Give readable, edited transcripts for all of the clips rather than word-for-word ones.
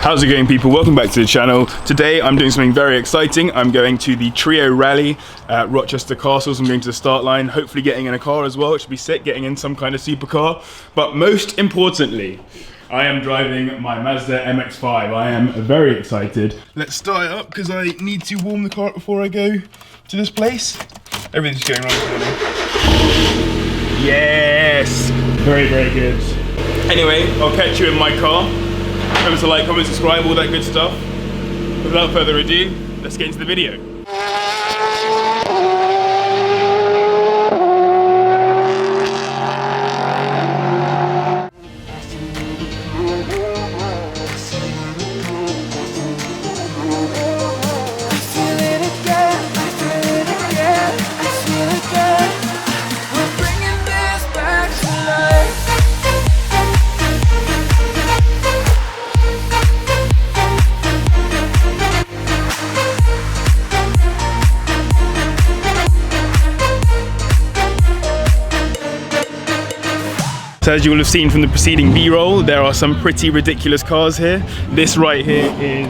How's it going, people? Welcome back to the channel. Today I'm doing something very exciting. I'm going to the Trio Rally at Rochester Castles. I'm going to the start line, hopefully getting in a car as well. It should be sick, getting in some kind of supercar. But most importantly, I am driving my Mazda MX5. I am very excited. Let's start it up because I need to warm the car up before I go to this place. Everything's going right for me. Yes! Very, very good. Anyway, I'll catch you in my car. Remember to like, comment, subscribe, all that good stuff. Without further ado, let's get into the video. So as you will have seen from the preceding B-roll, there are some pretty ridiculous cars here. This right here is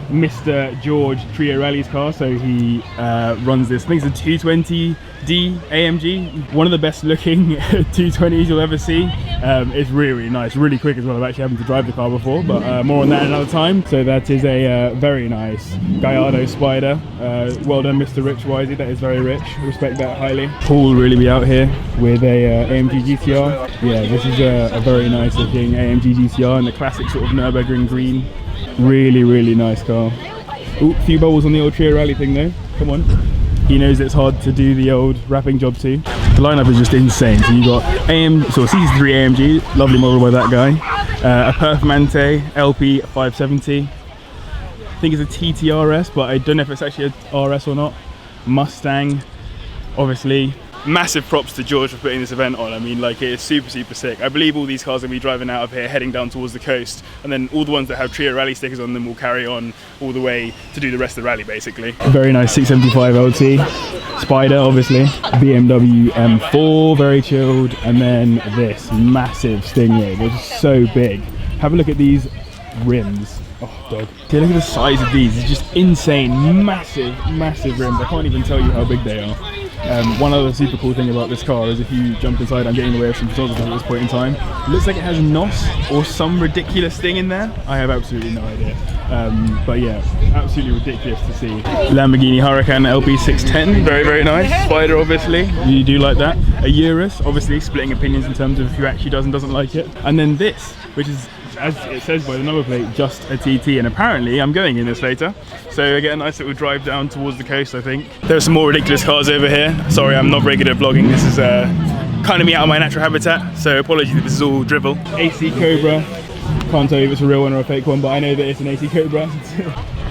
Mr. George Trio Rally's car. So he runs this, I think it's a 220D AMG. One of the best looking 220s you'll ever see. It's really, really nice, really quick as well. I've actually happened to drive the car before, but more on that another time. So that is a very nice Gallardo Spider. Well done, Mr. Rich Wisey, that is very rich. Respect that highly. Paul will really be out here with a AMG GTR. Yeah, this is a very nice looking AMG GTR in the classic sort of Nürburgring green. Really, really nice car. Ooh, few bubbles on the old Trio Rally thing though. Come on. He knows it's hard to do the old wrapping job too. The lineup is just insane. So you got CC3 AMG, lovely model by that guy. A Performante LP 570. I think it's a TTRS, but I don't know if it's actually a RS or not. Mustang, obviously. Massive props to George for putting this event on. I mean, like, it is super, super sick. I believe all these cars are going to be driving out of here, heading down towards the coast, and then all the ones that have Trio Rally stickers on them will carry on all the way to do the rest of the rally, basically. Very nice 675 LT. Spider, obviously. BMW M4, very chilled. And then this massive Stingray, which is so big. Have a look at these rims. Oh, dog. Okay, look at the size of these. It's just insane. Massive, massive rims. I can't even tell you how big they are. One other super cool thing about this car is if you jump inside, I'm getting away with some photographers at this point in time. It looks like it has NOS or some ridiculous thing in there. I have absolutely no idea. But yeah, absolutely ridiculous to see. Lamborghini Huracan LP610, very, very nice. Spider, obviously, you do like that. A Urus, obviously splitting opinions in terms of who actually does and doesn't like it. And then this, which is, as it says by the number plate, just a TT, and apparently I'm going in this later. So I get a nice little drive down towards the coast, I think. There are some more ridiculous cars over here. Sorry, I'm not very good at vlogging. This is kind of me out of my natural habitat, so apologies if this is all drivel. AC Cobra. Can't tell you if it's a real one or a fake one, but I know that it's an AC Cobra.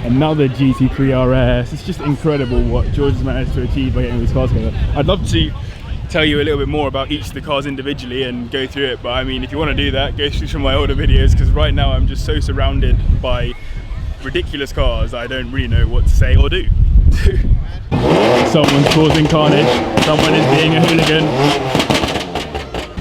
Another GT3 RS. It's just incredible what George has managed to achieve by getting these cars together. I'd love to tell you a little bit more about each of the cars individually and go through it, but I mean, if you want to do that, go through some of my older videos, because right now I'm just so surrounded by ridiculous cars I don't really know what to say or do. Someone's causing carnage, someone is being a hooligan.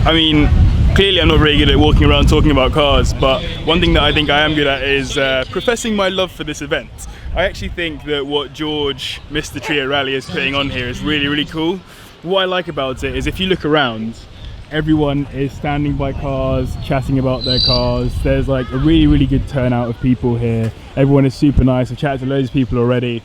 I mean, clearly I'm not very good at walking around talking about cars, but one thing that I think I am good at is professing my love for this event. I actually think that what George, Mr. Trio Rally, is putting on here is really, really cool. What I like about it is if you look around, everyone is standing by cars, chatting about their cars. There's like a really, really good turnout of people here. Everyone is super nice. I've chatted to loads of people already.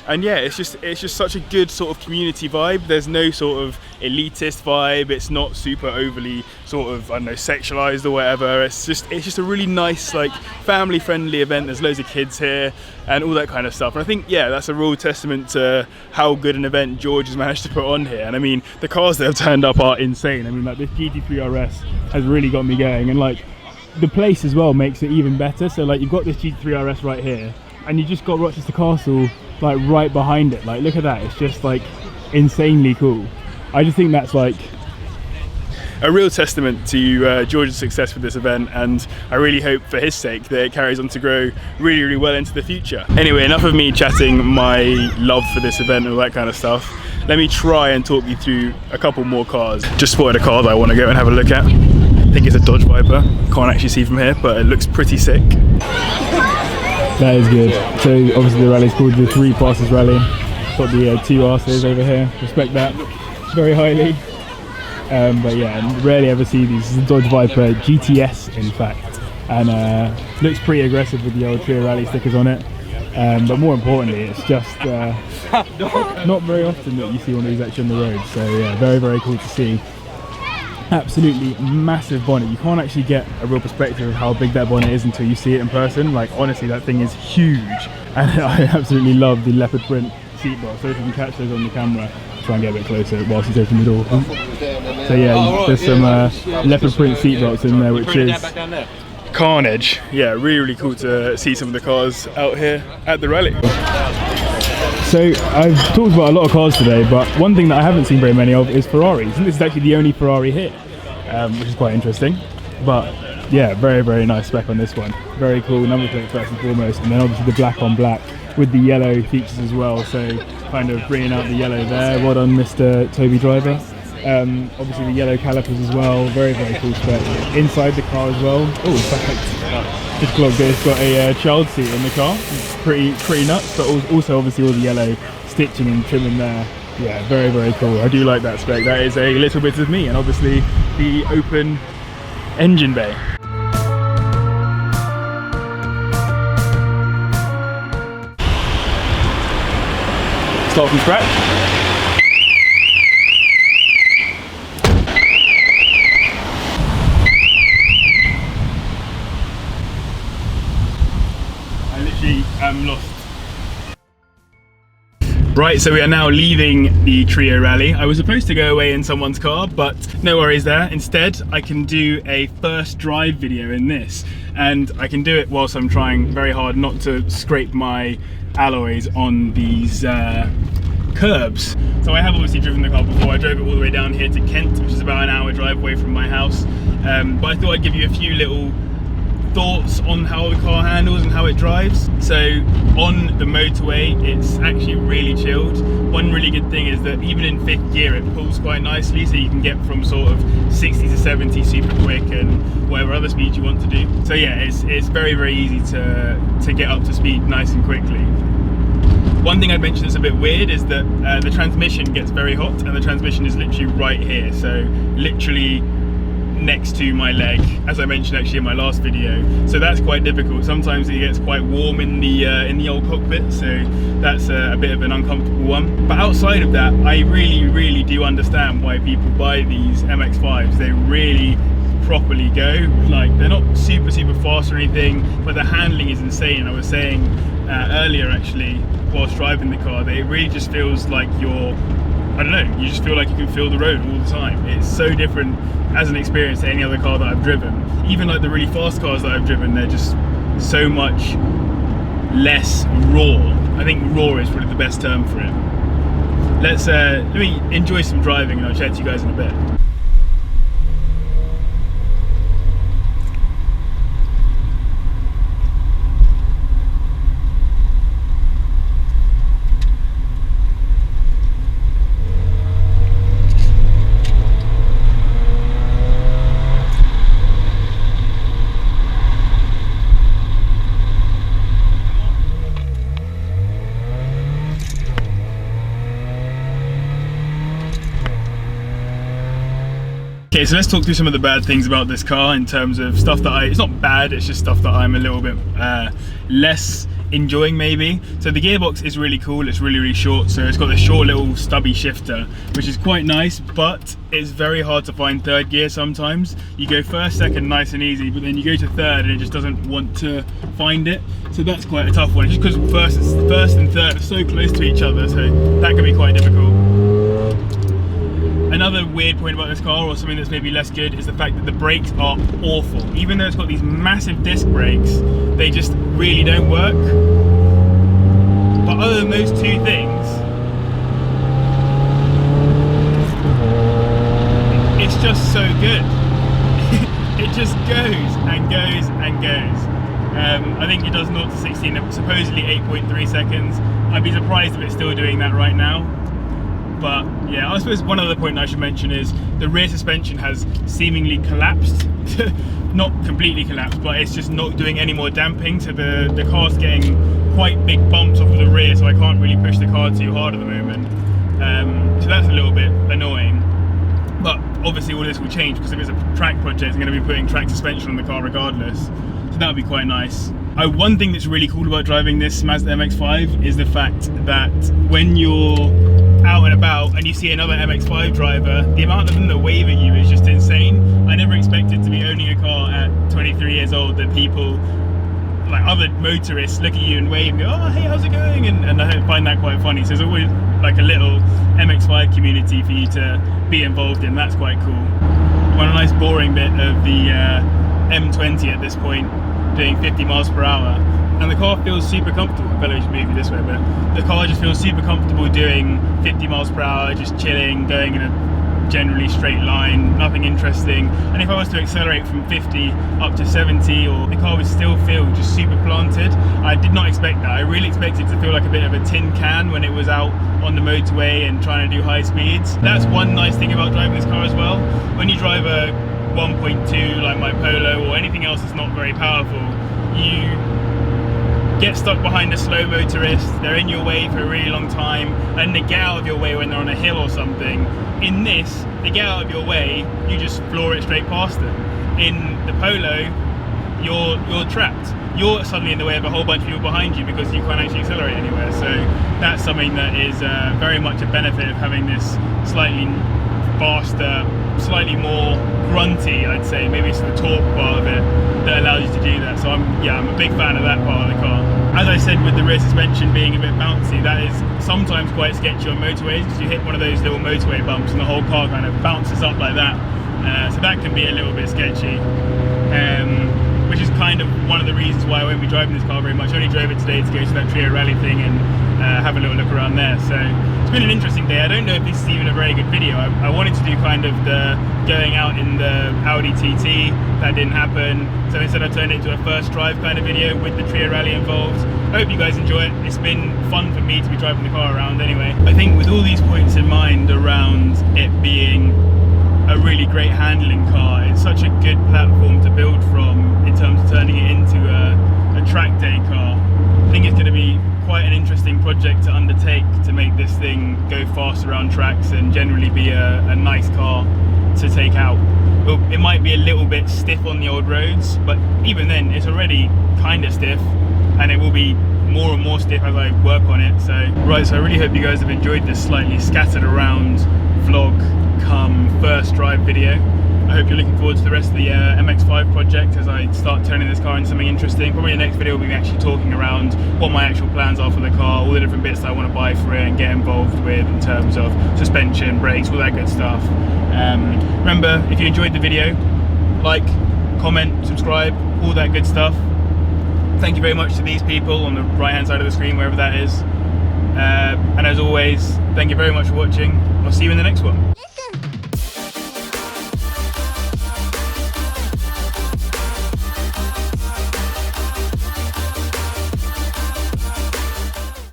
And yeah, it's just such a good sort of community vibe. There's no sort of elitist vibe. It's not super overly sort of, I don't know, sexualized or whatever. It's just a really nice, like, family friendly event. There's loads of kids here and all that kind of stuff. And I think, yeah, that's a real testament to how good an event George has managed to put on here. And I mean, the cars that have turned up are insane. I mean, like, this GT3 RS has really got me going, and like the place as well makes it even better. So like, you've got this GT3 RS right here, and you just got Rochester Castle like right behind it. Like, look at that. It's just like insanely cool. I just think that's like a real testament to George's success with this event, and I really hope for his sake that it carries on to grow really, really well into the future. Anyway, enough of me chatting my love for this event and all that kind of stuff. Let me try and talk you through a couple more cars. Just spotted a car that I want to go and have a look at. think it's a Dodge Viper. Can't actually see from here, but it looks pretty sick. That is good. So obviously the rally's called the 3 Passes Rally. Got the 2 RCs over here. Respect that very highly. But yeah, rarely ever see these. This is a Dodge Viper GTS, in fact, and looks pretty aggressive with the old Trio Rally stickers on it. But more importantly, it's just not very often that you see one of these actually on the road. So yeah, very, very cool to see. Absolutely massive bonnet. You can't actually get a real perspective of how big that bonnet is until you see it in person. Like honestly, that thing is huge, and I absolutely love the leopard print seat belts. So if you can catch those on the camera, try and get a bit closer whilst he's opening the door. So yeah, there's some leopard print seat belts in there, which is carnage. Yeah, really, really cool to see some of the cars out here at the rally. So I've talked about a lot of cars today, but one thing that I haven't seen very many of is Ferraris, and this is actually the only Ferrari here, which is quite interesting. But yeah, very, very nice spec on this one. Very cool number plate first and foremost, and then obviously the black on black with the yellow features as well. So kind of bringing out the yellow there. Well done, Mr. Toby Driver. Obviously the yellow calipers as well. Very, very cool spec. Inside the car as well. Oh, in fact, just clocked it. It's got a child seat in the car. It's pretty nuts, but also obviously all the yellow stitching and trimming there. Yeah, very, very cool. I do like that spec. That is a little bit of me, and obviously the open engine bay. Start from scratch. I literally am lost. Right, so we are now leaving the Trio Rally. I was supposed to go away in someone's car, but no worries there. Instead, I can do a first drive video in this, and I can do it whilst I'm trying very hard not to scrape my alloys on these curbs. So I have obviously driven the car before. I drove it all the way down here to Kent, which is about an hour drive away from my house. But I thought I'd give you a few little thoughts on how the car handles and how it drives. So on the motorway, it's actually really chilled. One really good thing is that even in 5th gear, it pulls quite nicely, so you can get from sort of 60 to 70 super quick and whatever other speed you want to do. So yeah, it's very, very easy to get up to speed nice and quickly. One thing I'd mention that's a bit weird is that the transmission gets very hot, and the transmission is literally right here, so literally next to my leg, as I mentioned actually in my last video. So that's quite difficult. Sometimes it gets quite warm in the old cockpit, so that's a bit of an uncomfortable one. But outside of that, I really, really do understand why people buy these MX5s. They really properly go. Like, they're not super fast or anything, but the handling is insane. I was saying earlier actually, whilst driving the car, that it really just feels like you're, I don't know, you just feel like you can feel the road all the time. It's so different as an experience to any other car that I've driven. Even like the really fast cars that I've driven, they're just so much less raw. I think raw is probably the best term for it. Let me enjoy some driving, and I'll chat to you guys in a bit. Okay, so let's talk through some of the bad things about this car in terms of stuff that it's not bad, it's just stuff that I'm a little bit less enjoying maybe. So the gearbox is really cool, it's really, really short, so it's got this short little stubby shifter, which is quite nice, but it's very hard to find 3rd gear sometimes. You go 1st, 2nd, nice and easy, but then you go to 3rd and it just doesn't want to find it. So that's quite a tough one, just because 1st and 3rd are so close to each other, so that can be quite difficult. Another weird point about this car, or something that's maybe less good, is the fact that the brakes are awful. Even though it's got these massive disc brakes, they just really don't work. But other than those 2 things, it's just so good. It just goes and goes and goes. I think it does 0 to 16 at supposedly 8.3 seconds. I'd be surprised if it's still doing that right now. But yeah, I suppose one other point I should mention is the rear suspension has seemingly collapsed. Not completely collapsed, but it's just not doing any more damping, so the car's getting quite big bumps off of the rear, so I can't really push the car too hard at the moment. So that's a little bit annoying. But obviously all this will change, because if it's a track project, I'm going to be putting track suspension on the car regardless. So that would be quite nice. One thing that's really cool about driving this Mazda MX5 is the fact that when you're out and about and you see another MX5 driver, the amount of them that wave at you is just insane. I never expected to be owning a car at 23 years old that people, like other motorists, look at you and wave and go, oh hey, how's it going? And I find that quite funny. So there's always like a little MX5 community for you to be involved in. That's quite cool. One nice boring bit of the M20 at this point, doing 50 miles per hour, and the car feels super comfortable. I better move you this way, but the car just feels super comfortable doing 50 miles per hour, just chilling, going in a generally straight line, nothing interesting. And if I was to accelerate from 50 up to 70, or the car would still feel just super planted. I did not expect that. I really expected it to feel like a bit of a tin can when it was out on the motorway and trying to do high speeds. That's one nice thing about driving this car as well. When you drive a 1.2 like my Polo or anything else that's not very powerful, you get stuck behind a slow motorist, they're in your way for a really long time, and they get out of your way when they're on a hill or something. In this, they get out of your way, you just floor it straight past them. In the Polo, you're trapped. You're suddenly in the way of a whole bunch of people behind you because you can't actually accelerate anywhere. So that's something that is very much a benefit of having this slightly faster, slightly more grunty, I'd say. Maybe it's the torque part of it that allows you to do that. So I'm a big fan of that part of the car. As I said, with the rear suspension being a bit bouncy, that is sometimes quite sketchy on motorways, because you hit one of those little motorway bumps and the whole car kind of bounces up like that. So that can be a little bit sketchy. Which is kind of one of the reasons why I won't be driving this car very much. I only drove it today to go to that Trio Rally thing and have a little look around there. So it's been an interesting day. I don't know if this is even a very good video. I wanted to do kind of the going out in the Audi TT. That didn't happen. So instead I turned it into a first drive kind of video with the Trio Rally involved. I hope you guys enjoy it. It's been fun for me to be driving the car around anyway. I think with all these points in mind around it being a really great handling car, it's such a good platform to build from in terms of turning it into a track day car. I think it's going to be quite an interesting project to undertake to make this thing go fast around tracks and generally be a nice car to take out. It might be a little bit stiff on the old roads, but even then it's already kind of stiff, and it will be more and more stiff as I work on it. So right, so I really hope you guys have enjoyed this slightly scattered around vlog come first drive video. I hope you're looking forward to the rest of the MX5 project as I start turning this car into something interesting. Probably the next video will be actually talking around what my actual plans are for the car, all the different bits that I want to buy for it and get involved with in terms of suspension, brakes, all that good stuff. Remember, if you enjoyed the video, like, comment, subscribe, all that good stuff. Thank you very much to these people on the right hand side of the screen, wherever that is. And as always, thank you very much for watching. I'll see you in the next one.